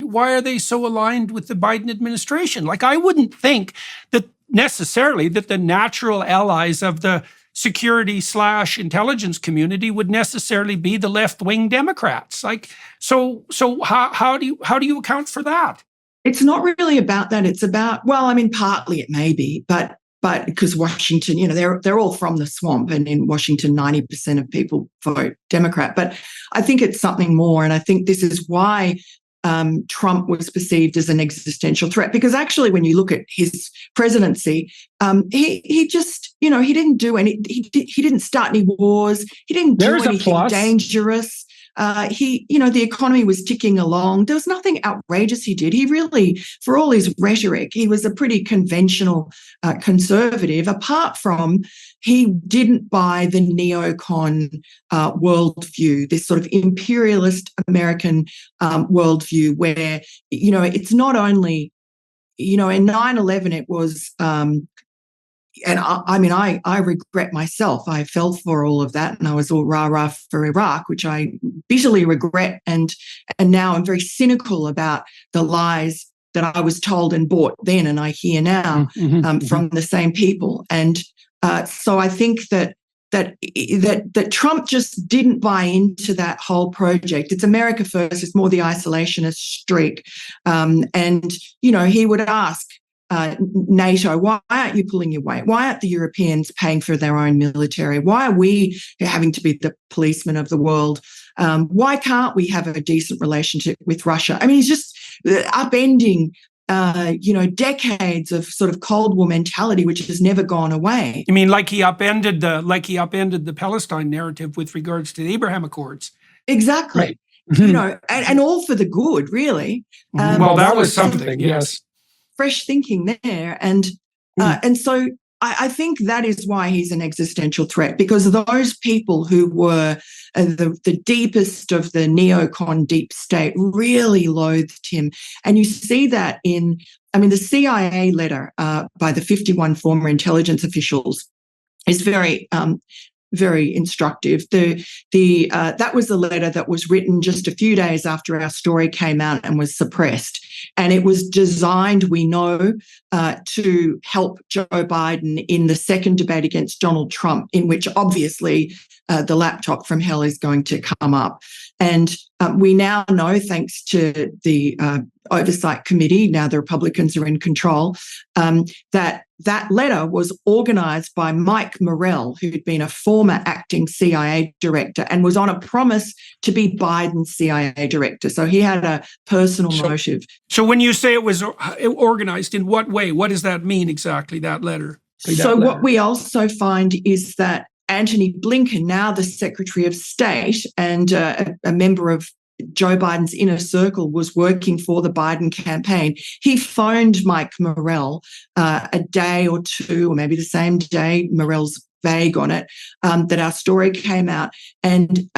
why are they so aligned with the Biden administration? Like, I wouldn't think that necessarily that the natural allies of the security/intelligence community would necessarily be the left-wing Democrats. Like, so how do you account for that? It's not really about that. It's about, well, I mean, partly it may be, but because Washington, they're all from the swamp, and in Washington, 90% of people vote Democrat. But I think it's something more, and I think this is why Trump was perceived as an existential threat. Because actually, when you look at his presidency, he just, he didn't do any, he didn't start any wars, he didn't do anything dangerous. The economy was ticking along. There was nothing outrageous he did. He really, for all his rhetoric, he was a pretty conventional conservative, apart from he didn't buy the neocon worldview, this sort of imperialist American worldview where, it's not only, in 9/11, it was, and I regret myself. I fell for all of that, and I was all rah-rah for Iraq, which I bitterly regret. And now I'm very cynical about the lies that I was told and bought then, and I hear now from the same people. And so I think that Trump just didn't buy into that whole project. It's America first. It's more the isolationist streak. And he would ask NATO, why aren't you pulling your weight? Why aren't the Europeans paying for their own military? Why are we having to be the policemen of the world? Why can't we have a decent relationship with Russia? I mean, he's just upending, decades of sort of Cold War mentality, which has never gone away. You mean like he upended the Palestine narrative with regards to the Abraham Accords? Exactly. Right. And all for the good, really. Well, that was something, yes. Fresh thinking there. And so I think that is why he's an existential threat, because those people who were the deepest of the neocon deep state really loathed him. And you see that the CIA letter by the 51 former intelligence officials is very very instructive. That was the letter that was written just a few days after our story came out and was suppressed. And it was designed, we know, to help Joe Biden in the second debate against Donald Trump, in which obviously the laptop from hell is going to come up. And we now know, thanks to the Oversight Committee, now the Republicans are in control, that letter was organised by Mike Morrell, who'd been a former acting CIA director and was on a promise to be Biden's CIA director. So he had a personal motive. So when you say it was organised, in what way? What does that mean exactly, that letter? What we also find is that Antony Blinken, now the Secretary of State and a member of Joe Biden's inner circle, was working for the Biden campaign. He phoned Mike Morrell a day or two, or maybe the same day, Morrell's vague on it, that our story came out. And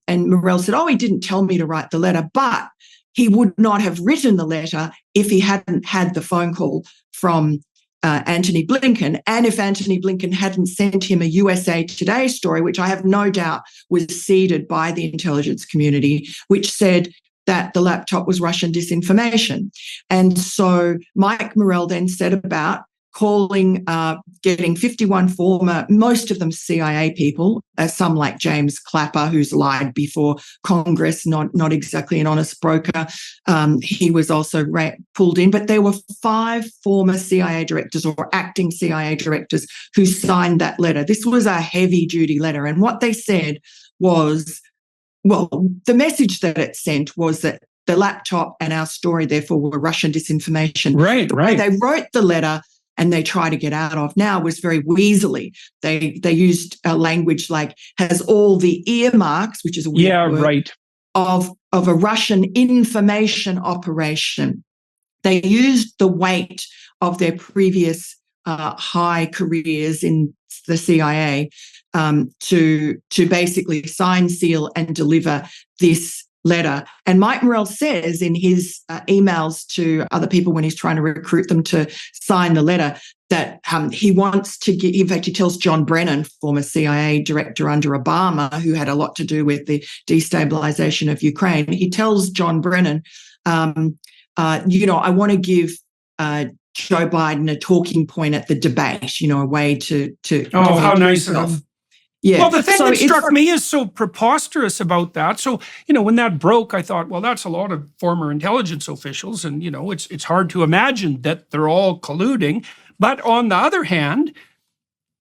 Morrell said, he didn't tell me to write the letter, but he would not have written the letter if he hadn't had the phone call from Antony Blinken, and if Antony Blinken hadn't sent him a USA Today story, which I have no doubt was seeded by the intelligence community, which said that the laptop was Russian disinformation. And so Mike Morrell then set about calling, getting 51 former, most of them CIA people, some like James Clapper, who's lied before Congress, not exactly an honest broker. He was also pulled in, but there were 5 former CIA directors or acting CIA directors who signed that letter. This was a heavy-duty letter, and what they said was, the message that it sent was that the laptop and our story, therefore, were Russian disinformation. Right. They wrote the letter and they try to get out of now was very weaselly. They used a language like has all the earmarks, which is a weird word, of a Russian information operation. They used the weight of their previous high careers in the CIA to basically sign, seal, and deliver this letter. And Mike Morrell says in his emails to other people when he's trying to recruit them to sign the letter that he wants to get, in fact, he tells John Brennan, former CIA director under Obama, who had a lot to do with the destabilization of Ukraine, he tells John Brennan, I want to give Joe Biden a talking point at the debate, a way to Oh, how nice of him. Yeah. Well, the thing that struck me as so preposterous about that, so, when that broke, I thought, well, that's a lot of former intelligence officials, and, it's hard to imagine that they're all colluding. But on the other hand,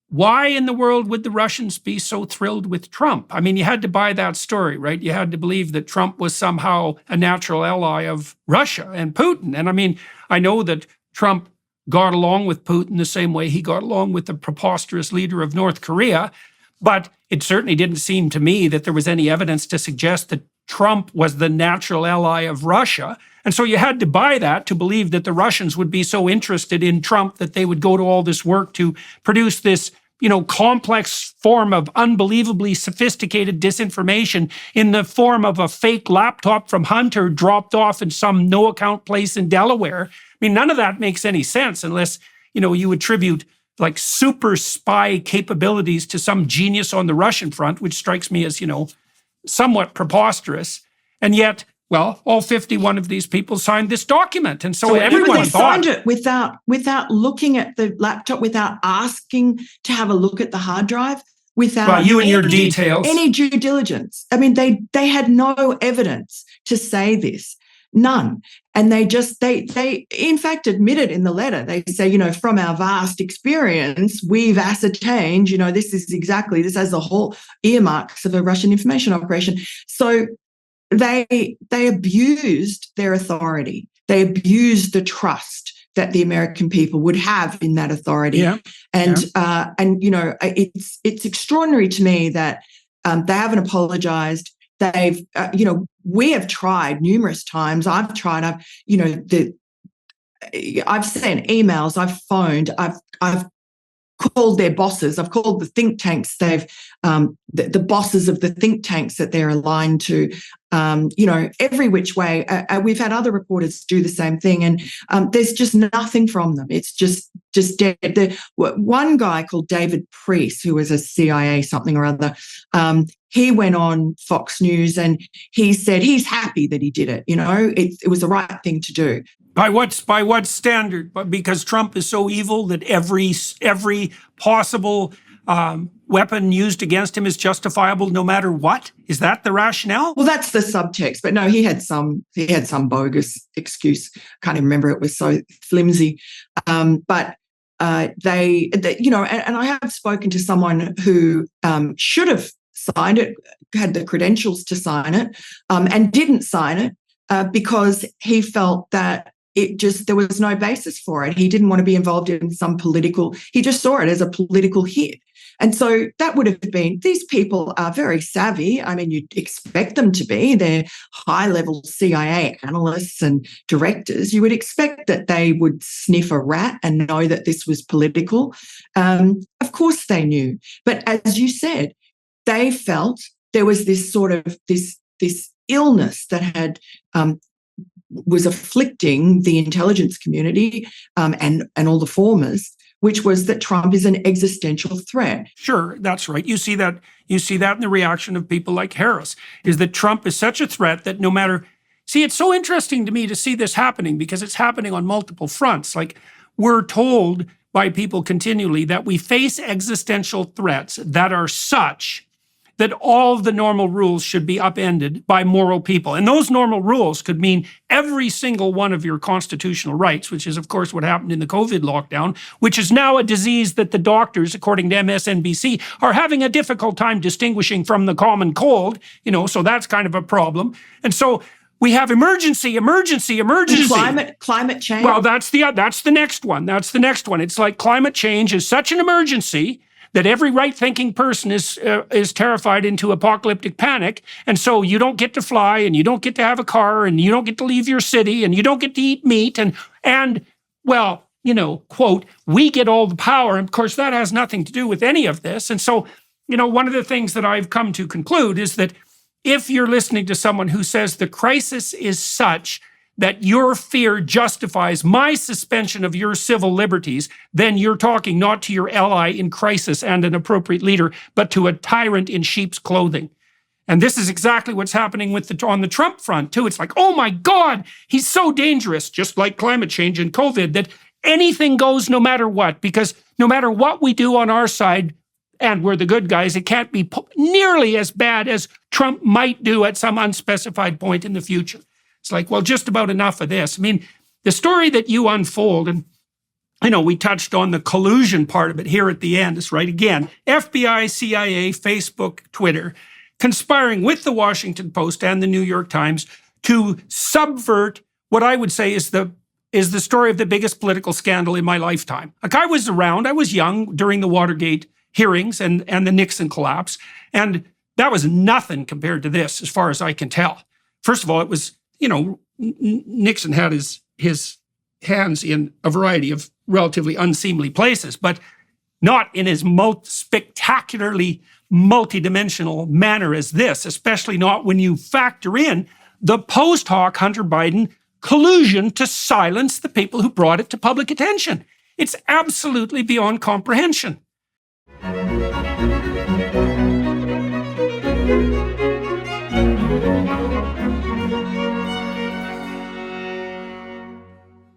why in the world would the Russians be so thrilled with Trump? I mean, you had to buy that story, right? You had to believe that Trump was somehow a natural ally of Russia and Putin. And I mean, I know that Trump got along with Putin the same way he got along with the preposterous leader of North Korea. But it certainly didn't seem to me that there was any evidence to suggest that Trump was the natural ally of Russia. And so you had to buy that to believe that the Russians would be so interested in Trump that they would go to all this work to produce this, complex form of unbelievably sophisticated disinformation in the form of a fake laptop from Hunter dropped off in some no-account place in Delaware. I mean, none of that makes any sense unless, you attribute like super spy capabilities to some genius on the Russian front, which strikes me as, somewhat preposterous. And yet, well, all 51 of these people signed this document. And so everyone thought signed it without looking at the laptop, without asking to have a look at the hard drive, without you and your details. Any due diligence. I mean, they had no evidence to say this. None. And they in fact admitted in the letter, they say, from our vast experience, we've ascertained, this has the whole earmarks of a Russian information operation. So they abused their authority. They abused the trust that the American people would have in that authority. Yeah. And it's extraordinary to me that they haven't apologized. They've, we have tried numerous times. I've tried. I've sent emails. I've phoned. I've called their bosses. I've called the think tanks. They've the bosses of the think tanks that they're aligned to. Every which way. We've had other reporters do the same thing, and there's just nothing from them. It's just dead. One guy called David Priest, who was a CIA something or other, he went on Fox News and he said he's happy that he did it. It was the right thing to do. By what standard? But because Trump is so evil that every possible weapon used against him is justifiable no matter what? Is that the rationale? Well, that's the subtext. But no, he had some bogus excuse. Can't even remember. It was so flimsy. But they and I have spoken to someone who should have signed it, had the credentials to sign it, and didn't sign it because he felt that there was no basis for it. He didn't want to be involved in he just saw it as a political hit. And so that would have been, these people are very savvy. I mean, you'd expect them to be. They're high-level CIA analysts and directors. You would expect that they would sniff a rat and know that this was political. Of course they knew. But as you said, they felt there was this sort of this illness that had was afflicting the intelligence community and all the formers, which was that Trump is an existential threat. Sure, that's right. You see that in the reaction of people like Harris, is that Trump is such a threat that no matter. See, it's so interesting to me to see this happening because it's happening on multiple fronts. Like, we're told by people continually that we face existential threats that are such that all the normal rules should be upended by moral people. And those normal rules could mean every single one of your constitutional rights, which is, of course, what happened in the COVID lockdown, which is now a disease that the doctors, according to MSNBC, are having a difficult time distinguishing from the common cold, so that's kind of a problem. And so we have emergency. Climate change. Well, that's the next one. It's like climate change is such an emergency that every right-thinking person is terrified into apocalyptic panic, and so you don't get to fly, and you don't get to have a car, and you don't get to leave your city, and you don't get to eat meat, and well, quote, we get all the power, and of course that has nothing to do with any of this. And so, one of the things that I've come to conclude is that if you're listening to someone who says the crisis is such that your fear justifies my suspension of your civil liberties, then you're talking not to your ally in crisis and an appropriate leader, but to a tyrant in sheep's clothing. And this is exactly what's happening with on the Trump front too. It's like, oh my God, he's so dangerous, just like climate change and COVID, that anything goes no matter what, because no matter what we do on our side, and we're the good guys, it can't be nearly as bad as Trump might do at some unspecified point in the future. It's like, well, just about enough of this. I mean, the story that you unfold, and we touched on the collusion part of it here at the end, is right again, FBI, CIA, Facebook, Twitter, conspiring with the Washington Post and the New York Times to subvert what I would say is the story of the biggest political scandal in my lifetime. Like, I was around, I was young during the Watergate hearings and the Nixon collapse, and that was nothing compared to this, as far as I can tell. First of all, it was, Nixon had his hands in a variety of relatively unseemly places, but not in as spectacularly multidimensional manner as this, especially not when you factor in the post hoc Hunter Biden collusion to silence the people who brought it to public attention. It's absolutely beyond comprehension.